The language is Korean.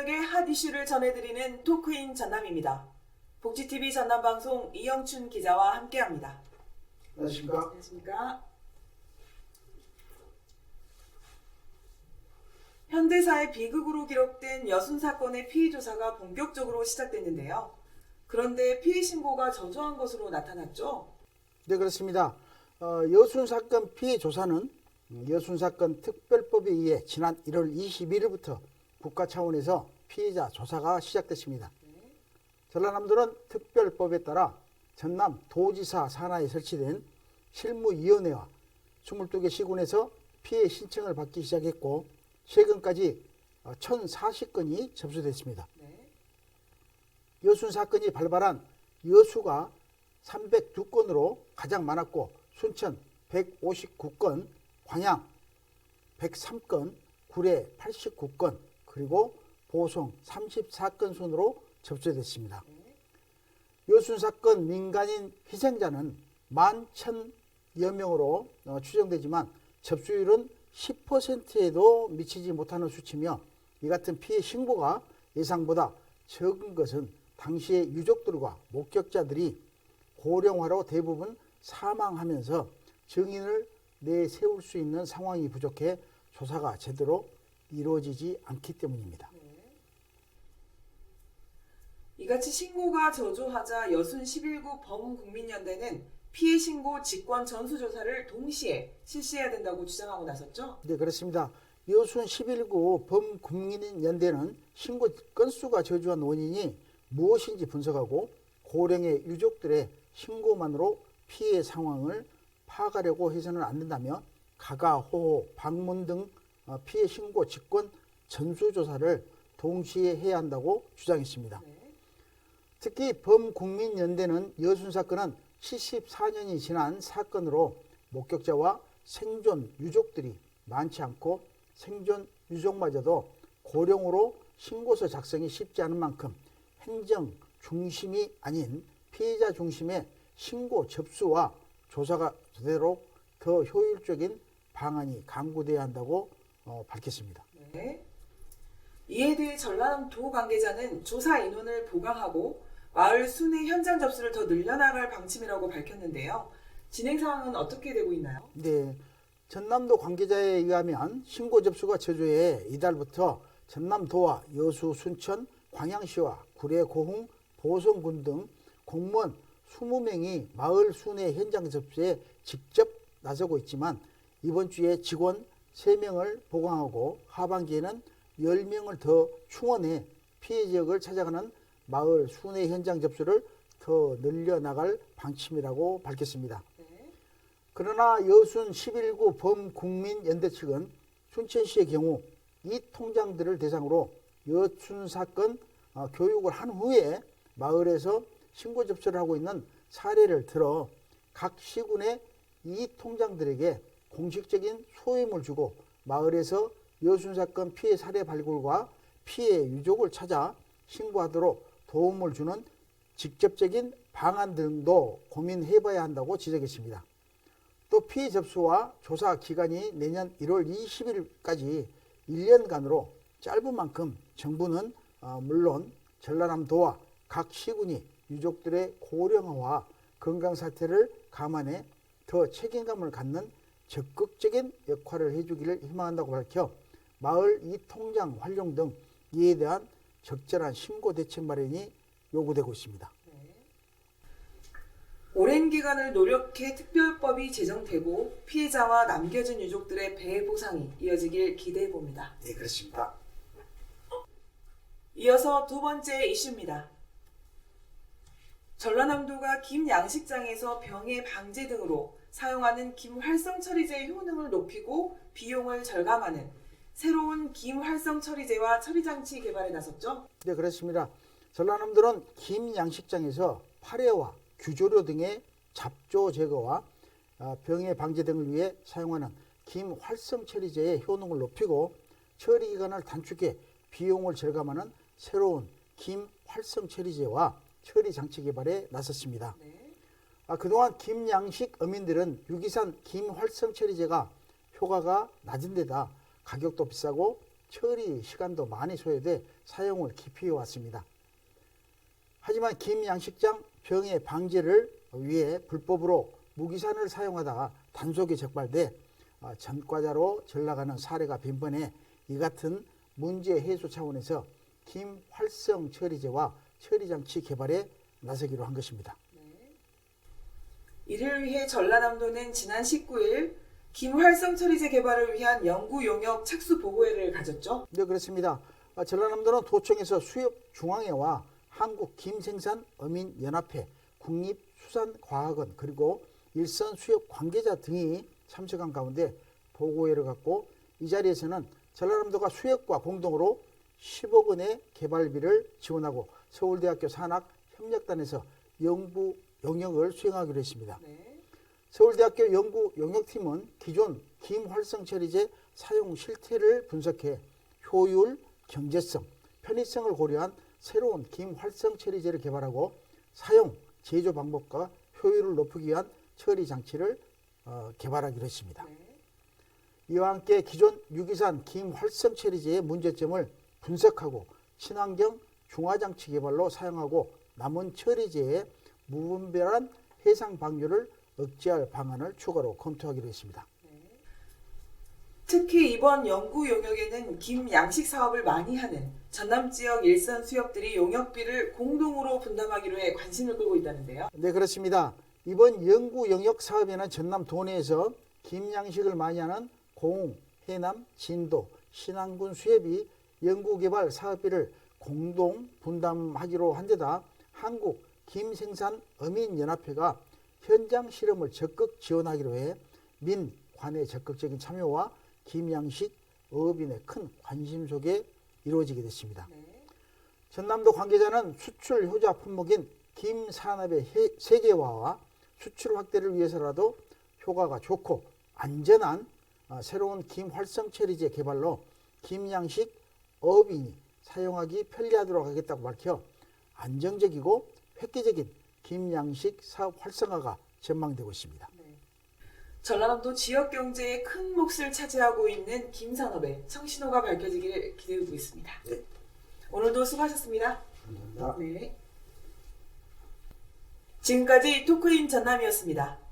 지역의 핫 이슈를 전해드리는 토크인 전남입니다. 복지TV 전남방송 이영춘 기자와 함께합니다. 안녕하십니까. 안녕하십니까. 현대사의 비극으로 기록된 여순 사건의 피의 조사가 본격적으로 시작됐는데요. 그런데 피해 신고가 저조한 것으로 나타났죠? 네, 그렇습니다. 여순 사건 피해 조사는 여순 사건 특별법에 의해 지난 1월 21일부터 국가 차원에서 피해자 조사가 시작됐습니다. 전라남도는 특별법에 따라 전남 도지사 산하에 설치된 실무위원회와 22개 시군에서 피해 신청을 받기 시작했고 최근까지 1,040건이 접수됐습니다. 여순 사건이 발발한 여수가 302건으로 가장 많았고 순천 159건, 광양 103건, 구례 89건, 그리고 보성 34건 순으로 접수됐습니다. 여순 사건 민간인 희생자는 11,000여 명으로 추정되지만 접수율은 10%에도 미치지 못하는 수치며 이 같은 피해 신고가 예상보다 적은 것은 당시의 유족들과 목격자들이 고령화로 대부분 사망하면서 증인을 내세울 수 있는 상황이 부족해 조사가 제대로 이루어지지 않기 때문입니다. 이같이 신고가 저조하자 여순 11구 범국민연대는 피해 신고 직권 전수조사를 동시에 실시해야 된다고 주장하고 나섰죠? 네, 그렇습니다. 여순 11구 범국민연대는 신고 건수가 저조한 원인이 무엇인지 분석하고 고령의 유족들의 신고만으로 피해 상황을 파악하려고 해서는 안 된다며 가가, 호호, 방문 등 피해 신고 직권 전수조사를 동시에 해야 한다고 주장했습니다. 특히 범국민연대는 여순 사건은 74년이 지난 사건으로 목격자와 생존 유족들이 많지 않고 생존 유족마저도 고령으로 신고서 작성이 쉽지 않은 만큼 행정 중심이 아닌 피해자 중심의 신고 접수와 조사가 되도록 더 효율적인 방안이 강구돼야 한다고 밝혔습니다. 이에 대해 전라남도 관계자는 조사 인원을 보강하고 마을 순회 현장 접수를 더 늘려나갈 방침이라고 밝혔는데요. 진행 상황은 어떻게 되고 있나요? 네, 전남도 관계자에 의하면 신고 접수가 저조해 이달부터 전남도와 여수, 순천, 광양시와 구례, 고흥, 보성군 등 공무원 20명이 마을 순회 현장 접수에 직접 나서고 있지만 이번 주에 직원 3명을 보강하고 하반기에는 10명을 더 충원해 피해 지역을 찾아가는 마을 순회 현장 접수를 더 늘려나갈 방침이라고 밝혔습니다. 그러나 여순 11구 범국민연대 측은 순천시의 경우 이 통장들을 대상으로 여순 사건 교육을 한 후에 마을에서 신고 접수를 하고 있는 사례를 들어 각 시군의 이 통장들에게 공식적인 소임을 주고 마을에서 여순 사건 피해 사례 발굴과 피해 유족을 찾아 신고하도록 도움을 주는 직접적인 방안 등도 고민해봐야 한다고 지적했습니다. 또 피해 접수와 조사 기간이 내년 1월 20일까지 1년간으로 짧은 만큼 정부는 물론 전라남도와 각 시군이 유족들의 고령화와 건강 사태를 감안해 더 책임감을 갖는 적극적인 역할을 해주기를 희망한다고 밝혀 마을 이 통장 활용 등 이에 대한 적절한 신고 대책 마련이 요구되고 있습니다. 오랜 기간을 노력해 특별법이 제정되고 피해자와 남겨진 유족들의 배해 보상이 이어지길 기대해봅니다. 네, 그렇습니다. 이어서 두 번째 이슈입니다. 전라남도가 김 양식장에서 병해 방제 등으로 사용하는 김 활성 처리제의 효능을 높이고 비용을 절감하는 새로운 김 활성 처리제와 처리장치 개발에 나섰죠? 네, 그렇습니다. 전라남도는 김 양식장에서 파래와 규조료 등의 잡조 제거와 병해 방제 등을 위해 사용하는 김 활성 처리제의 효능을 높이고 처리 기간을 단축해 비용을 절감하는 새로운 김 활성 처리제와 처리 장치 개발에 나섰습니다. 그동안 김 양식 어민들은 유기산 김 활성 처리제가 효과가 낮은 데다 가격도 비싸고 처리 시간도 많이 소요돼 사용을 기피해 왔습니다. 하지만 김 양식장 병의 방지를 위해 불법으로 무기산을 사용하다가 단속이 적발돼 전과자로 전락하는 사례가 빈번해 이 같은 문제 해소 차원에서 김 활성 처리제와 처리장치 개발에 나서기로 한 것입니다. 이를 위해 전라남도는 지난 19일 김 활성 처리제 개발을 위한 연구 용역 착수 보고회를 가졌죠. 네, 그렇습니다. 전라남도는 도청에서 수협중앙회와 한국김생산어민연합회, 국립수산과학원 그리고 일선 수협 관계자 등이 참석한 가운데 보고회를 갖고 이 자리에서는 전라남도가 수협과 공동으로 10억 원의 개발비를 지원하고 서울대학교 산학협력단에서 연구 용역을 수행하기로 했습니다. 서울대학교 연구 용역팀은 기존 김 활성 처리제 사용 실태를 분석해 효율, 경제성, 편의성을 고려한 새로운 김 활성 처리제를 개발하고 사용, 제조 방법과 효율을 높이기 위한 처리 장치를 개발하기로 했습니다. 이와 함께 기존 유기산 김 활성 처리제의 문제점을 분석하고 친환경 중화장치 개발로 사용하고 남은 처리제의 무분별한 해상 방류를 억제할 방안을 추가로 검토하기로 했습니다. 특히 이번 연구 용역에는 김 양식 사업을 많이 하는 전남 지역 일선 수협들이 용역비를 공동으로 분담하기로 해 관심을 끌고 있다는데요. 네, 그렇습니다. 이번 연구 용역 사업에는 전남 도내에서 김 양식을 많이 하는 고흥, 해남, 진도, 신안군 수협이 연구개발 사업비를 공동 분담하기로 한 데다 한국 김생산어민연합회가 현장 실험을 적극 지원하기로 해 민, 관의 적극적인 참여와 김양식 어업인의 큰 관심 속에 이루어지게 됐습니다. 전남도 관계자는 수출 효자 품목인 김 산업의 세계화와 수출 확대를 위해서라도 효과가 좋고 안전한 새로운 김 활성 처리제 개발로 김양식 어업인이 사용하기 편리하도록 하겠다고 밝혀 안정적이고 획기적인 김양식 사업 활성화가 전망되고 있습니다. 전라남도 지역 경제에 큰 몫을 차지하고 있는 김산업의 청신호가 밝혀지기를 기대하고 있습니다. 네. 오늘도 수고하셨습니다. 감사합니다. 네. 지금까지 토크인 전남이었습니다.